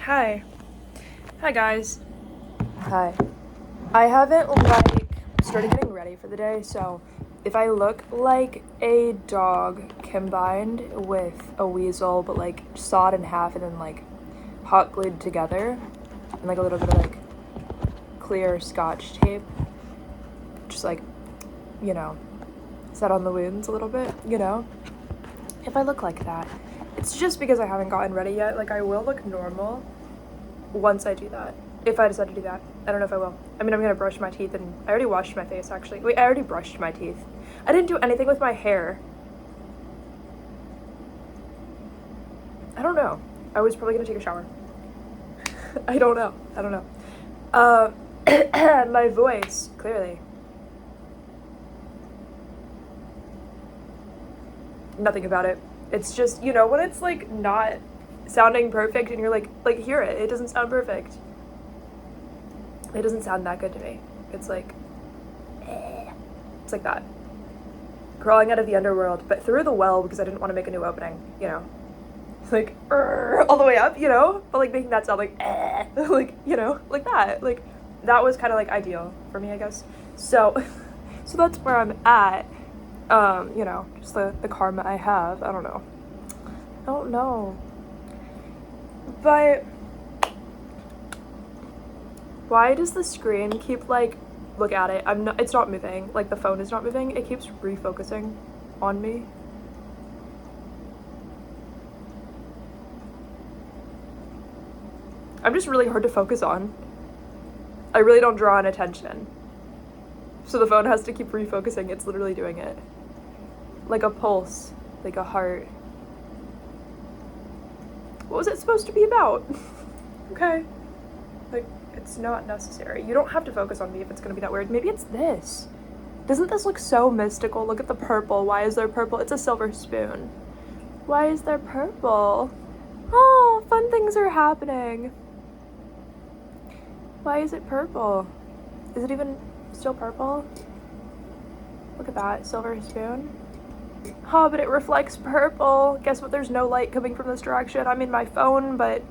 Hi. Hi, guys. Hi. I haven't, started getting ready for the day, so if I look like a dog combined with a weasel, but, sawed in half and then, hot glued together, and, a little bit of, clear scotch tape, just, set on the wounds a little bit, if I look like that. It's just because I haven't gotten ready yet. I will look normal once I do that. If I decide to do that. I don't know if I will. I mean, I'm gonna brush my teeth, and I already washed my face, actually. Wait, I already brushed my teeth. I didn't do anything with my hair. I don't know. I was probably gonna take a shower. I don't know. My voice, clearly. Nothing about it. It's just, when it's, not sounding perfect and you're hear it. It doesn't sound perfect. It doesn't sound that good to me. It's like that. Crawling out of the underworld, but through the well because I didn't want to make a new opening, It's all the way up, But making that sound like that. That was kind of ideal for me, I guess. So that's where I'm at. Just the karma I have. I don't know. But why does the screen keep look at it? It's not moving. The phone is not moving. It keeps refocusing on me. I'm just really hard to focus on. I really don't draw on attention. So the phone has to keep refocusing. It's literally doing it. Like a pulse, like a heart. What was it supposed to be about? Okay. It's not necessary. You don't have to focus on me if it's gonna be that weird. Maybe it's this. Doesn't this look so mystical? Look at the purple. Why is there purple? It's a silver spoon. Why is there purple? Oh, fun things are happening. Why is it purple? Is it even still purple? Look at that, silver spoon. Oh, but it reflects purple. Guess what? There's no light coming from this direction. I'm in my phone, but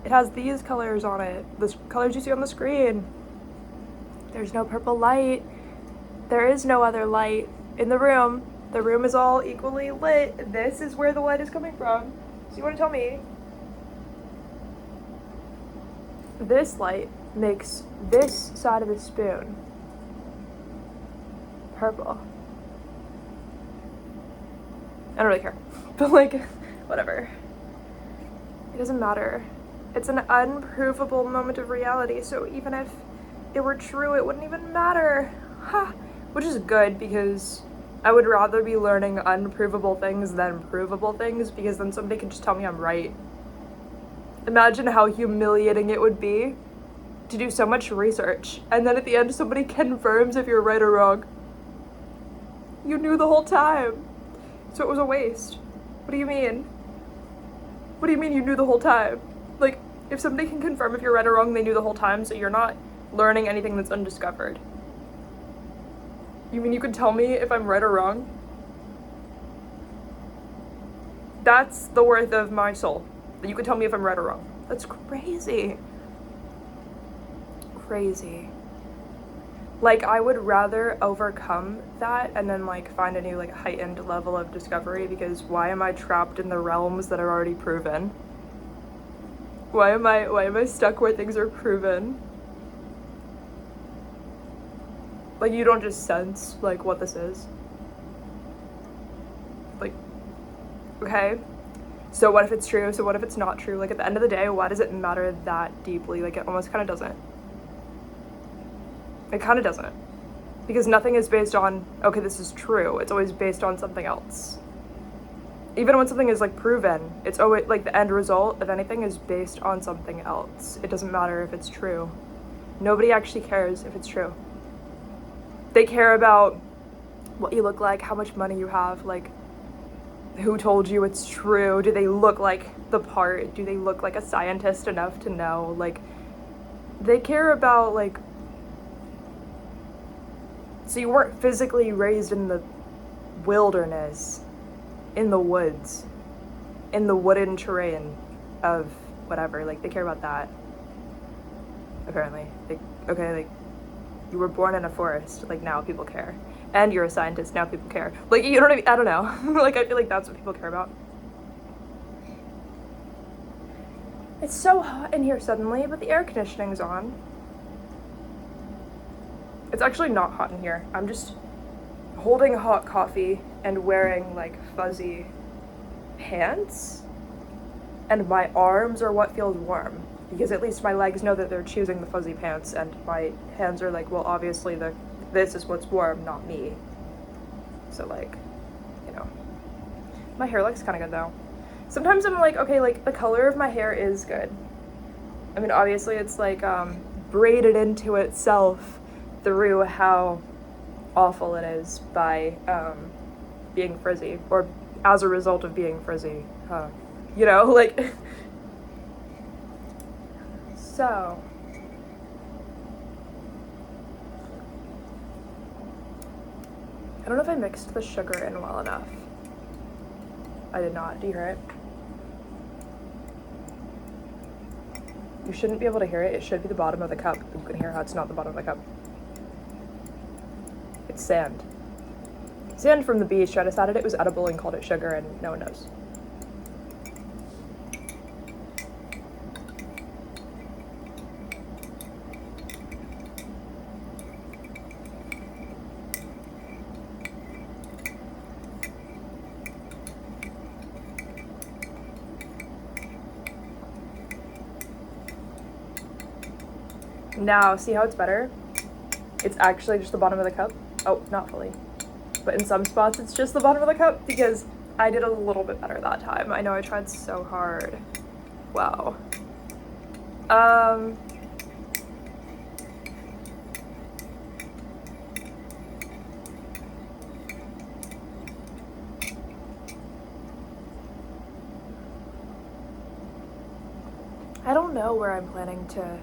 it has these colors on it. The colors you see on the screen. There's no purple light. There is no other light in the room. The room is all equally lit. This is where the light is coming from. So you want to tell me? This light makes this side of the spoon purple. I don't really care. But whatever. It doesn't matter. It's an unprovable moment of reality, so even if it were true, it wouldn't even matter. Ha! Which is good, because I would rather be learning unprovable things than provable things, because then somebody can just tell me I'm right. Imagine how humiliating it would be to do so much research, and then at the end somebody confirms if you're right or wrong. You knew the whole time. So it was a waste. What do you mean? What do you mean you knew the whole time? If somebody can confirm if you're right or wrong, they knew the whole time, so you're not learning anything that's undiscovered. You mean you could tell me if I'm right or wrong? That's the worth of my soul. That you could tell me if I'm right or wrong. That's crazy. Crazy. I would rather overcome that and then find a new heightened level of discovery, because why am I trapped in the realms that are already proven? Why am I stuck where things are proven? You don't just sense what this is. Okay. So what if it's true? So what if it's not true? At the end of the day, why does it matter that deeply? It almost kind of doesn't. It kind of doesn't. Because nothing is based on, okay, this is true. It's always based on something else. Even when something is proven, it's always the end result of anything is based on something else. It doesn't matter if it's true. Nobody actually cares if it's true. They care about what you look like, how much money you have, who told you it's true. Do they look like the part? Do they look like a scientist enough to know? They care about so you weren't physically raised in the wilderness, in the woods, in the wooden terrain of whatever. Like, they care about that. Apparently. Like, okay, like, you were born in a forest. Like, now people care. And you're a scientist. Now people care. Like, you know what I mean? I don't know. Like, I feel like that's what people care about. It's so hot in here suddenly, but the air conditioning's on. It's actually not hot in here. I'm just holding hot coffee and wearing, like, fuzzy pants. And my arms are what feels warm. Because at least my legs know that they're choosing the fuzzy pants, and my hands are like, well, obviously this is what's warm, not me. So, like, you know. My hair looks kind of good, though. Sometimes I'm like, okay, like, the color of my hair is good. I mean, obviously it's, like, braided into itself through how awful it is by, being frizzy, or as a result of being frizzy. You know, like... So... I don't know if I mixed the sugar in well enough. I did not. Do you hear it? You shouldn't be able to hear it. It should be the bottom of the cup. You can hear how it's not the bottom of the cup. It's sand. Sand from the beach. I decided it was edible and called it sugar, and no one knows. Now, see how it's better? It's actually just the bottom of the cup. Oh, not fully. But in some spots, it's just the bottom of the cup because I did a little bit better that time. I know I tried so hard. Wow. I don't know where I'm planning to...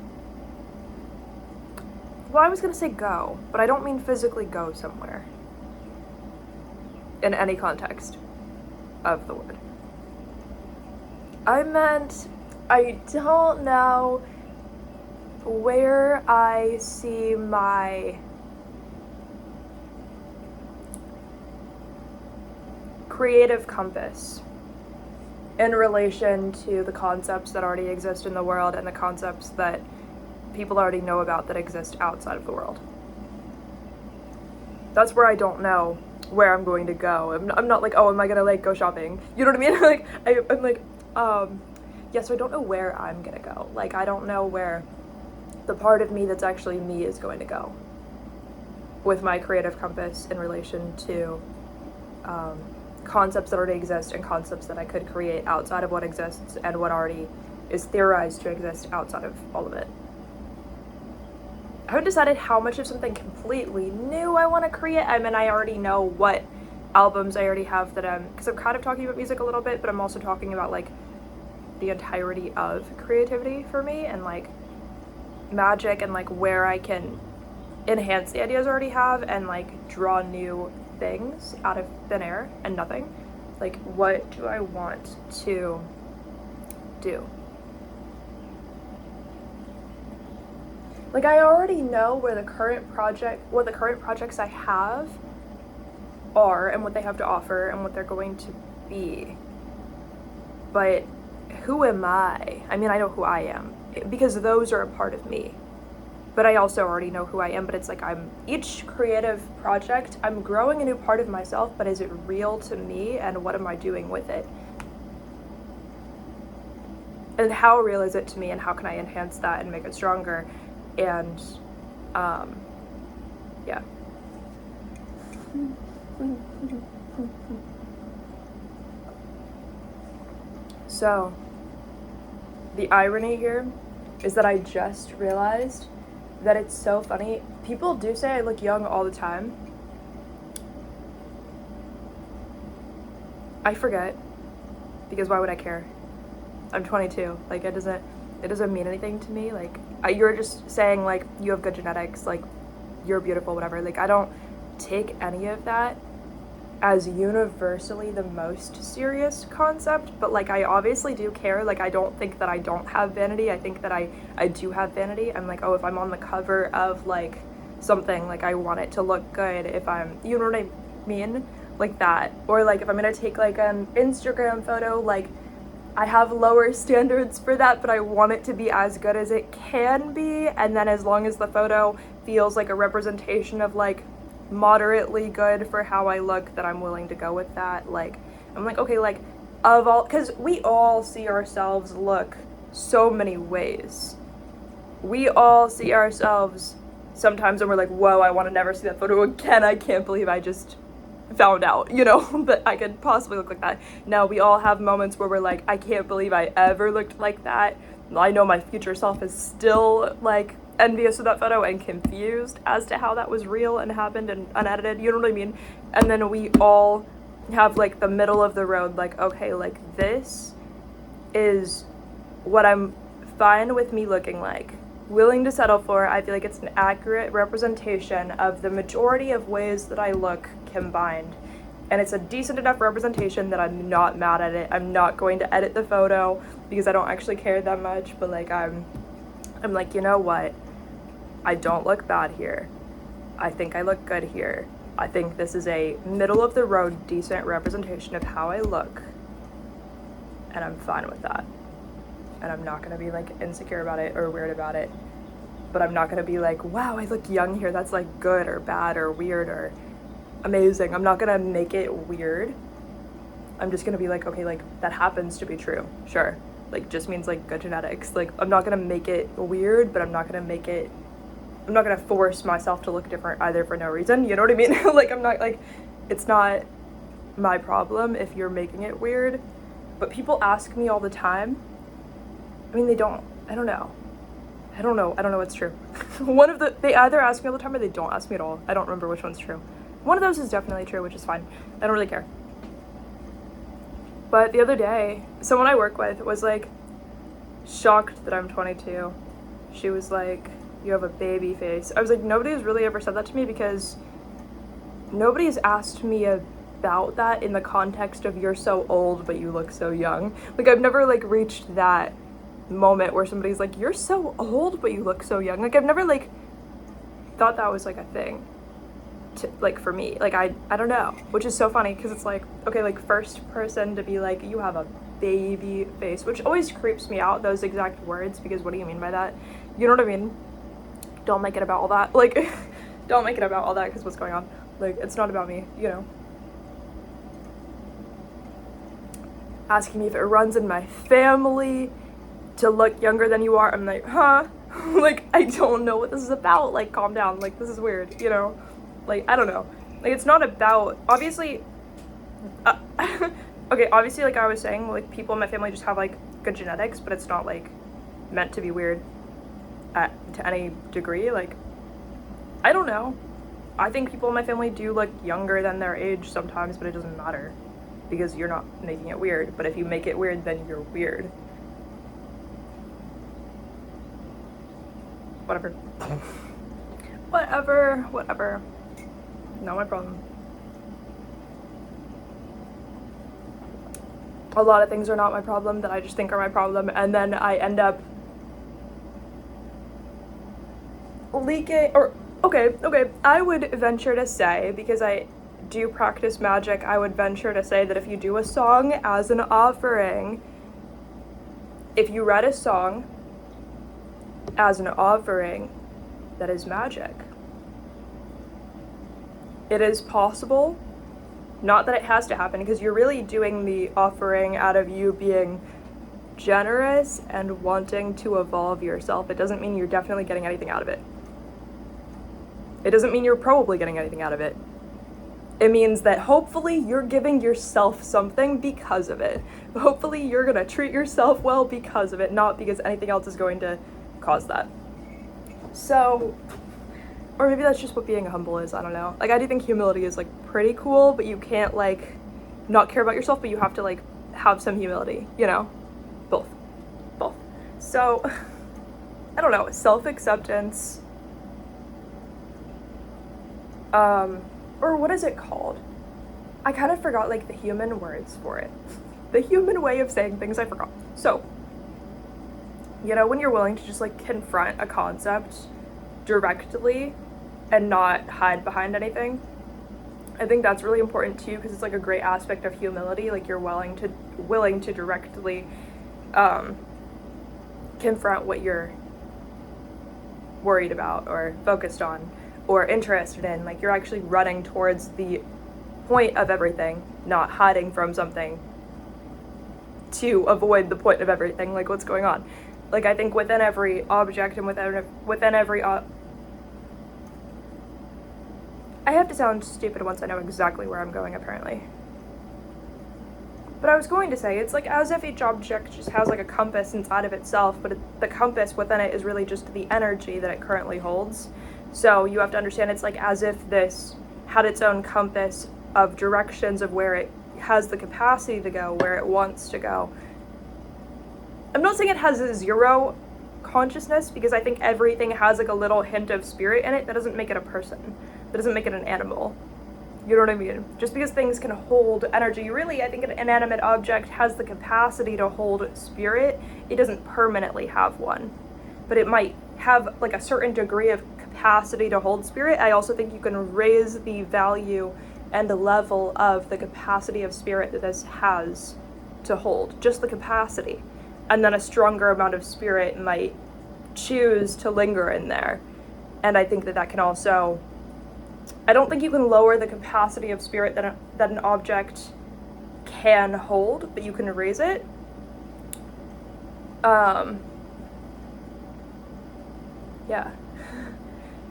Well, I was gonna say go, but I don't mean physically go somewhere. In any context of the word. I meant, I don't know where I see my creative compass in relation to the concepts that already exist in the world and the concepts that people already know about that exist outside of the world. That's where I don't know where I'm going to go. I'm not like, oh, am I gonna like go shopping? You know what I mean? Like, I'm like, yeah, so I don't know where I'm gonna go. Like, I don't know where the part of me that's actually me is going to go with my creative compass in relation to concepts that already exist and concepts that I could create outside of what exists and what already is theorized to exist outside of all of it. I haven't decided how much of something completely new I want to create. I mean, I already know what albums I already have that because I'm kind of talking about music a little bit, but I'm also talking about like the entirety of creativity for me and like magic and like where I can enhance the ideas I already have and like draw new things out of thin air and nothing. Like, what do I want to do? Like, I already know where what the current projects I have are and what they have to offer and what they're going to be. But who am I? I mean, I know who I am because those are a part of me. But I also already know who I am, but it's like each creative project, I'm growing a new part of myself, but is it real to me and what am I doing with it? And how real is it to me and how can I enhance that and make it stronger? And, yeah. So, the irony here is that I just realized that it's so funny. People do say I look young all the time. I forget, because why would I care? I'm 22, like it doesn't mean anything to me. Like, you're just saying like you have good genetics, like you're beautiful, whatever. Like, I don't take any of that as universally the most serious concept, but like I obviously do care. Like I don't think that I don't have vanity. I think that I do have vanity. I'm like, oh, if I'm on the cover of like something, like I want it to look good. If I'm, you know what I mean? Like that. Or like if I'm gonna take like an Instagram photo, like I have lower standards for that, but I want it to be as good as it can be. And then as long as the photo feels like a representation of like moderately good for how I look, that I'm willing to go with that. Like I'm like, okay, like of all, because we all see ourselves look so many ways. We all see ourselves sometimes and we're like, whoa, I want to never see that photo again. I can't believe I just found out, you know, that I could possibly look like that. Now we all have moments where we're like, I can't believe I ever looked like that. I know my future self is still like envious of that photo and confused as to how that was real and happened and unedited, you know what I mean? And then we all have like the middle of the road, like, okay, like this is what I'm fine with me looking like, willing to settle for. I feel like it's an accurate representation of the majority of ways that I look combined, and it's a decent enough representation that I'm not mad at it. I'm not going to edit the photo because I don't actually care that much, but like I'm like, you know what, I don't look bad here. I think I look good here. I think this is a middle of the road decent representation of how I look, and I'm fine with that. And I'm not gonna be like insecure about it or weird about it, but I'm not gonna be like, wow, I look young here, that's like good or bad or weird or amazing. I'm not gonna make it weird. I'm just gonna be like, okay, like that happens to be true, sure, like just means like good genetics. Like I'm not gonna make it weird, but I'm not gonna force myself to look different either for no reason, you know what I mean? Like I'm not like, it's not my problem if you're making it weird. But people ask me all the time, I mean, they don't know what's true. They either ask me all the time or they don't ask me at all. I don't remember which one's true. One of those is definitely true, which is fine. I don't really care. But the other day, someone I work with was like shocked that I'm 22. She was like, you have a baby face. I was like, nobody's really ever said that to me because nobody's asked me about that in the context of you're so old but you look so young. Like I've never like reached that moment where somebody's like, you're so old but you look so young. Like I've never like thought that was like a thing to, like for me, like I don't know, which is so funny because it's like, okay, like first person to be like, you have a baby face, which always creeps me out, those exact words, because what do you mean by that? You know what I mean? Don't make it about all that, like don't make it about all that, because what's going on? Like it's not about me, you know. Asking me if it runs in my family to look younger than you are, I'm like, huh? Like I don't know what this is about, like calm down, like this is weird, you know. Like I don't know, like it's not about, obviously okay, obviously, like I was saying, like people in my family just have like good genetics, but it's not like meant to be weird to any degree. Like I don't know, I think people in my family do look younger than their age sometimes, but it doesn't matter because you're not making it weird. But if you make it weird, then you're weird. Whatever. Whatever. Not my problem. A lot of things are not my problem that I just think are my problem, and then I end up leaking, or okay, I would venture to say, because I do practice magic, I would venture to say that if you do a song as an offering, if you read a song as an offering, that is magic. It is possible, not that it has to happen, because you're really doing the offering out of you being generous and wanting to evolve yourself. It doesn't mean you're definitely getting anything out of it. It doesn't mean you're probably getting anything out of it. It means that hopefully you're giving yourself something because of it. Hopefully you're gonna treat yourself well because of it, not because anything else is going to cause that. So, or maybe that's just what being humble is, I don't know. Like I do think humility is like pretty cool, but you can't like not care about yourself, but you have to like have some humility, you know? Both. So, I don't know, self-acceptance, or what is it called? I kind of forgot like the human words for it. The human way of saying things, I forgot. So, you know, when you're willing to just like confront a concept directly and not hide behind anything, I think that's really important too, because it's like a great aspect of humility. Like you're willing to directly confront what you're worried about or focused on or interested in. Like you're actually running towards the point of everything, not hiding from something to avoid the point of everything. Like what's going on. Like I think within every object and within every I have to sound stupid once I know exactly where I'm going, apparently. But I was going to say, it's like as if each object just has like a compass inside of itself, but the compass within it is really just the energy that it currently holds. So you have to understand it's like as if this had its own compass of directions of where it has the capacity to go, where it wants to go. I'm not saying it has a zero consciousness, because I think everything has like a little hint of spirit in it. That doesn't make it a person. That doesn't make it an animal. You know what I mean? Just because things can hold energy, really, I think an inanimate object has the capacity to hold spirit. It doesn't permanently have one, but it might have like a certain degree of capacity to hold spirit. I also think you can raise the value and the level of the capacity of spirit that this has to hold, just the capacity. And then a stronger amount of spirit might choose to linger in there. And I think that can also, I don't think you can lower the capacity of spirit that an object can hold, but you can raise it. Yeah.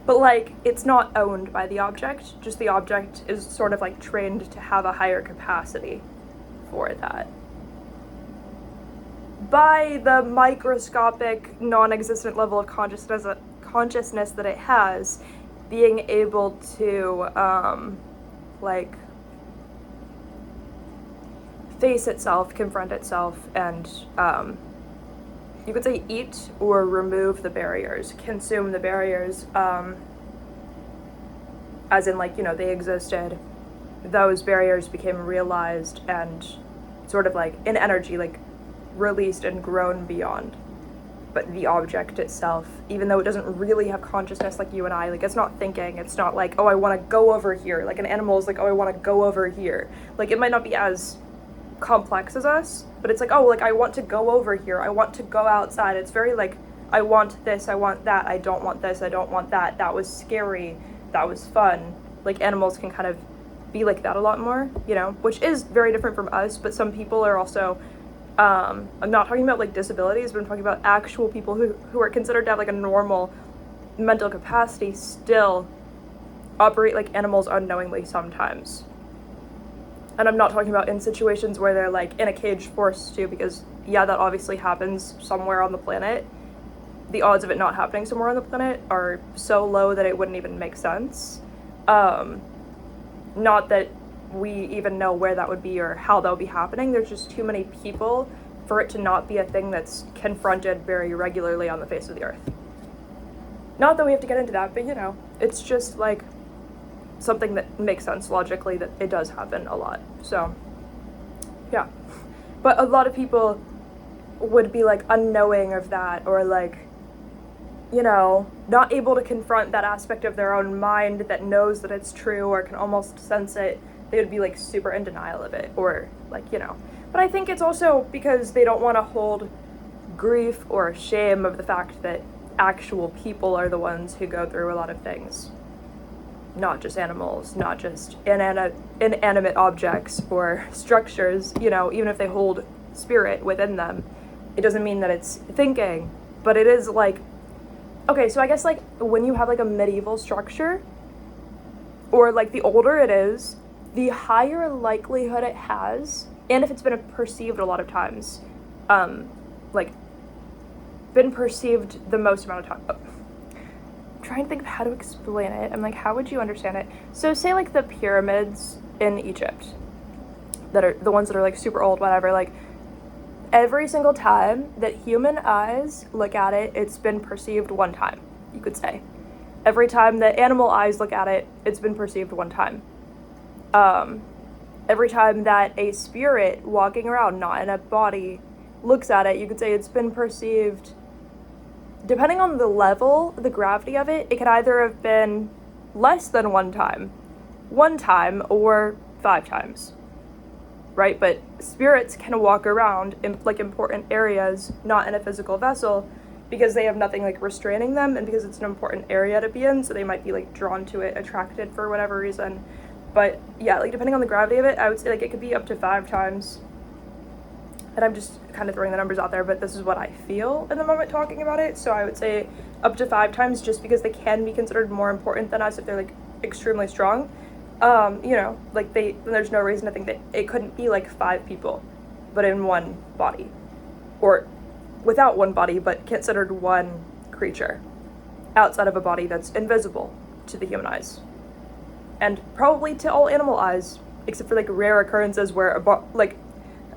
But like, it's not owned by the object, just the object is sort of like trained to have a higher capacity for that. By the microscopic, non-existent level of consciousness that it has, being able to like face itself, confront itself, and you could say eat or remove the barriers, consume the barriers, as in like, you know, they existed, those barriers became realized and sort of like in energy, like released and grown beyond. But the object itself, even though it doesn't really have consciousness like you and I, like it's not thinking, it's not like, oh, I want to go over here. Like an animal is like, oh, I want to go over here. Like it might not be as complex as us, but it's like, oh, like I want to go over here. I want to go outside. It's very like, I want this, I want that. I don't want this, I don't want that. That was scary. That was fun. Like animals can kind of be like that a lot more, you know, which is very different from us, but some people are also, I'm not talking about like disabilities, but I'm talking about actual people who are considered to have like a normal mental capacity still operate like animals unknowingly sometimes. And I'm not talking about in situations where they're like in a cage forced to, because yeah, that obviously happens somewhere on the planet. The odds of it not happening somewhere on the planet are so low that it wouldn't even make sense. Not that we even know where that would be or how that would be happening. There's just too many people for it to not be a thing that's confronted very regularly on the face of the earth. Not that we have to get into that, but you know, it's just like something that makes sense logically that it does happen a lot. So yeah, but a lot of people would be like unknowing of that, or like, you know, not able to confront that aspect of their own mind that knows that it's true or can almost sense it. They would be like super in denial of it, or like, you know. But I think it's also because they don't want to hold grief or shame of the fact that actual people are the ones who go through a lot of things. Not just animals, not just inanimate objects or structures, you know, even if they hold spirit within them, it doesn't mean that it's thinking, but it is like, okay, so I guess like when you have like a medieval structure, or like the older it is, the higher likelihood it has, and if it's been perceived a lot of times, like been perceived the most amount of time. I'm trying to think of how to explain it. I'm like, how would you understand it? So say like the pyramids in Egypt, that are the ones that are like super old, whatever, like every single time that human eyes look at it, it's been perceived one time, you could say. Every time that animal eyes look at it, it's been perceived one time. every time that a spirit walking around, not in a body, looks at it, you could say it's been perceived, depending on the level, the gravity of it, it could either have been less than one time, or 5 times, right? But spirits can walk around in like important areas, not in a physical vessel, because they have nothing like restraining them, and because it's an important area to be in, so they might be like drawn to it, attracted for whatever reason. But yeah, like depending on the gravity of it, I would say like it could be up to 5 times. And I'm just kind of throwing the numbers out there, but this is what I feel in the moment talking about it. So I would say up to 5 times, just because they can be considered more important than us if they're like extremely strong. You know, like there's no reason to think that it couldn't be like 5 people, but in one body, or without one body, but considered one creature outside of a body that's invisible to the human eyes, and probably to all animal eyes, except for like rare occurrences where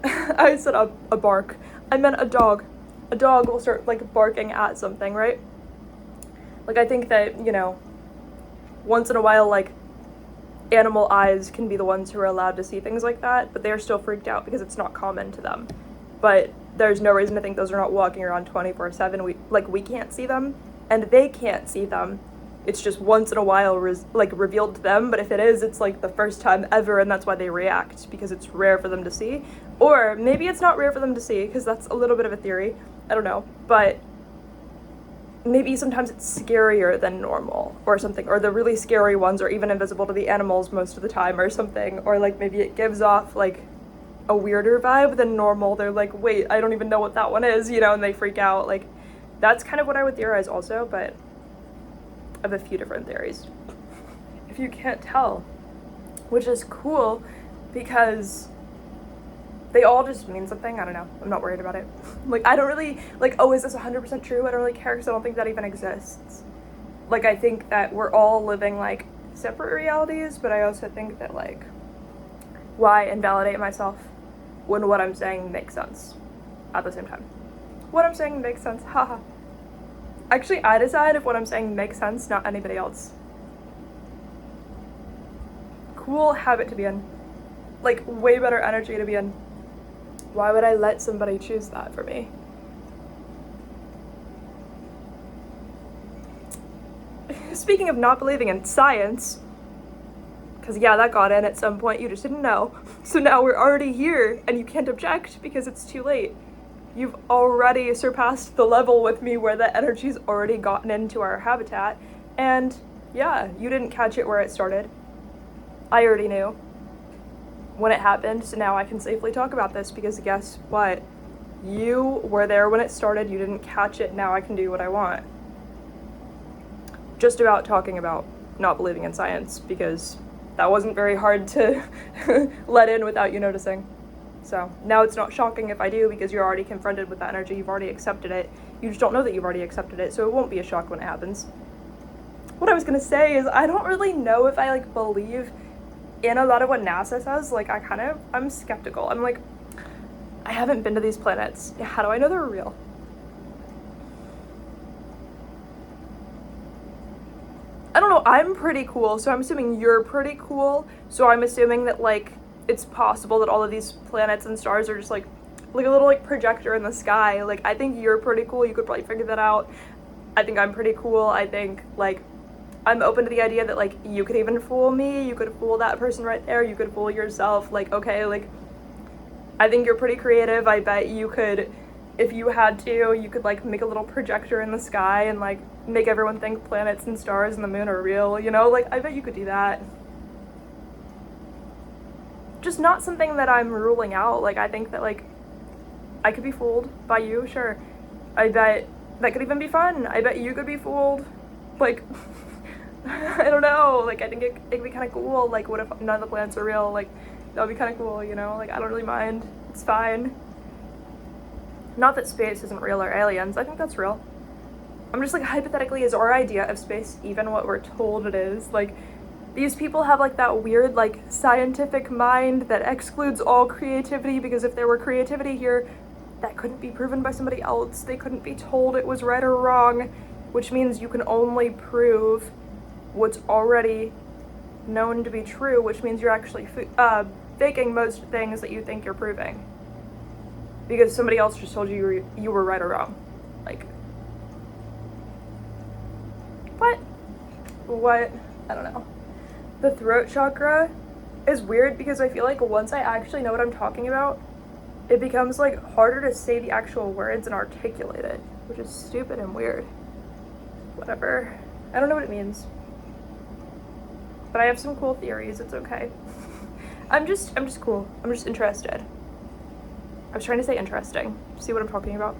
I said a bark. I meant a dog. A dog will start like barking at something, right? Like I think that, you know, once in a while, like animal eyes can be the ones who are allowed to see things like that, but they're still freaked out because it's not common to them. But there's no reason to think those are not walking around 24/7. We can't see them, and they can't see them. It's just once in a while revealed to them, but if it is, it's like the first time ever, and that's why they react, because it's rare for them to see. Or maybe it's not rare for them to see, because that's a little bit of a theory. I don't know, but maybe sometimes it's scarier than normal or something, or the really scary ones are even invisible to the animals most of the time or something, or like maybe it gives off like a weirder vibe than normal. They're like, wait, I don't even know what that one is, you know, and they freak out. Like that's kind of what I would theorize also, but I have a few different theories, if you can't tell, which is cool because they all just mean something. I don't know. I'm not worried about it. Like, I don't really, like, oh, is this 100% true? I don't really care because I don't think that even exists. Like, I think that we're all living, like, separate realities, but I also think that, like, why invalidate myself when what I'm saying makes sense at the same time? What I'm saying makes sense, haha. Actually, I decide if what I'm saying makes sense, not anybody else. Cool habit to be in. Like, way better energy to be in. Why would I let somebody choose that for me? Speaking of not believing in science, because yeah, that got in at some point, you just didn't know. So now we're already here, and you can't object because it's too late. You've already surpassed the level with me where the energy's already gotten into our habitat, and yeah, you didn't catch it where it started. I already knew when it happened, so now I can safely talk about this because guess what? You were there when it started, you didn't catch it, now I can do what I want. Just about talking about not believing in science, because that wasn't very hard to let in without you noticing. So now it's not shocking if I do, because you're already confronted with that energy, you've already accepted it. You just don't know that you've already accepted it, so it won't be a shock when it happens. What I was gonna say is I don't really know if I like believe in a lot of what NASA says. Like I'm skeptical. I'm like, I haven't been to these planets. How do I know they're real? I don't know, I'm pretty cool, so I'm assuming you're pretty cool, so I'm assuming that like it's possible that all of these planets and stars are just like a little like projector in the sky. Like I think you're pretty cool, you could probably figure that out. I think I'm pretty cool. I think like I'm open to the idea that like you could even fool me, you could fool that person right there, you could fool yourself. Like okay, like I think you're pretty creative. I bet you could, if you had to, you could like make a little projector in the sky and like make everyone think planets and stars and the moon are real, you know? Like I bet you could do that. Just not something that I'm ruling out. Like I think that like I could be fooled by you, sure. I bet that could even be fun. I bet you could be fooled. Like I don't know, like I think it'd be kind of cool. Like what if none of the planets are real? Like that would be kind of cool, you know? Like I don't really mind, it's fine. Not that space isn't real or aliens, I think that's real. I'm just like, hypothetically, is our idea of space even what we're told it is? Like these people have like that weird like scientific mind that excludes all creativity, because if there were creativity here, that couldn't be proven by somebody else. They couldn't be told it was right or wrong, which means you can only prove what's already known to be true, which means you're actually faking most things that you think you're proving. Because somebody else just told you you were right or wrong. Like, what? What? I don't know. The throat chakra is weird because I feel like once I actually know what I'm talking about, it becomes like harder to say the actual words and articulate it, which is stupid and weird. Whatever. I don't know what it means. But I have some cool theories, it's okay. I'm just cool. I'm just interested. I was trying to say interesting. See what I'm talking about?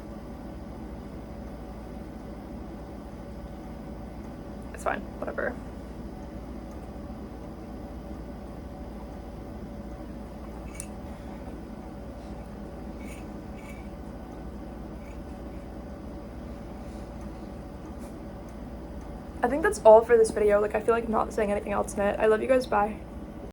It's fine, whatever. I think that's all for this video. Like, I feel like I'm not saying anything else in it. I love you guys, bye.